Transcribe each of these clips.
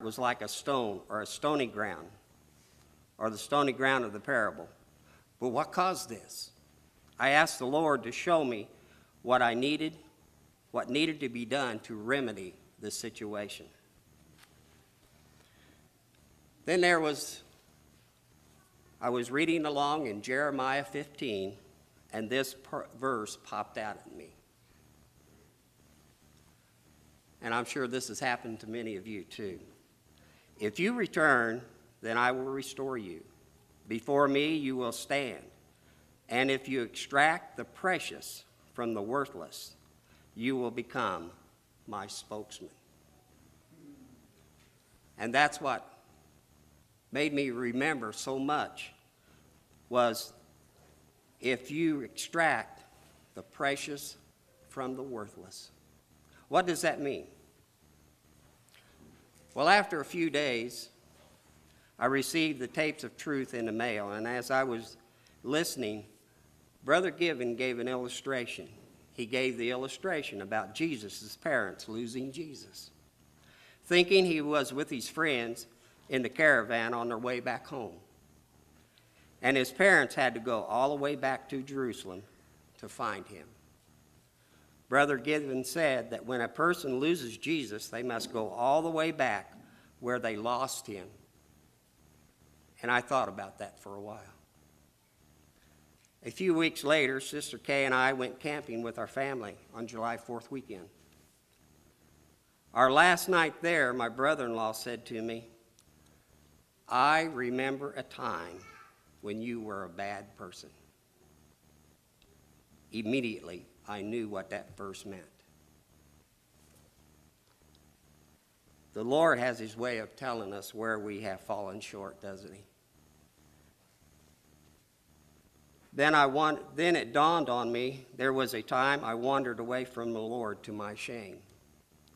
was like a stone or a stony ground, or the stony ground of the parable. But what caused this? I asked the Lord to show me what needed to be done to remedy this situation. Then I was reading along in Jeremiah 15, and this verse popped out at me. And I'm sure this has happened to many of you too. If you return, then I will restore you. Before me you will stand. And if you extract the precious from the worthless, you will become my spokesman. And that's what made me remember so much, was if you extract the precious from the worthless. What does that mean? Well, after a few days, I received the tapes of truth in the mail, and as I was listening, Brother Given gave an illustration. He gave the illustration about Jesus' parents losing Jesus, thinking he was with his friends in the caravan on their way back home. And his parents had to go all the way back to Jerusalem to find him. Brother Given said that when a person loses Jesus, they must go all the way back where they lost him. And I thought about that for a while. A few weeks later, Sister Kay and I went camping with our family on July 4th weekend. Our last night there, my brother-in-law said to me, "I remember a time when you were a bad person." Immediately, I knew what that verse meant. The Lord has his way of telling us where we have fallen short, doesn't he? Then it dawned on me, there was a time I wandered away from the Lord to my shame.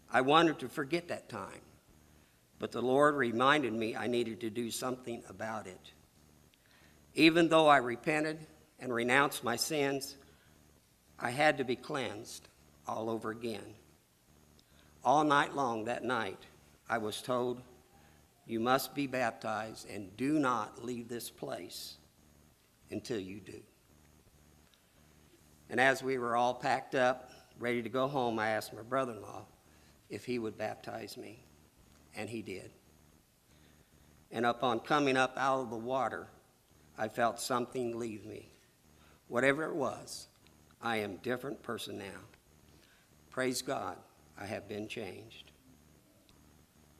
I wanted to forget that time, but the Lord reminded me I needed to do something about it. Even though I repented and renounced my sins, I had to be cleansed all over again. All night long that night, I was told, "You must be baptized and do not leave this place until you do." And as we were all packed up, ready to go home, I asked my brother-in-law if he would baptize me, and he did. And upon coming up out of the water, I felt something leave me. Whatever it was, I am a different person now. Praise God, I have been changed.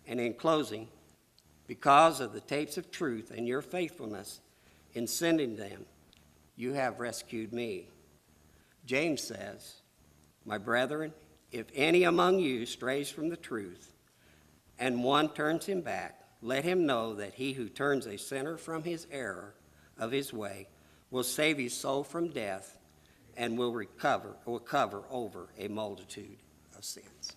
And in closing, because of the tapes of truth and your faithfulness in sending them, you have rescued me. James says, "My brethren, if any among you strays from the truth, and one turns him back, let him know that he who turns a sinner from his error of his way will save his soul from death and will cover over a multitude of sins."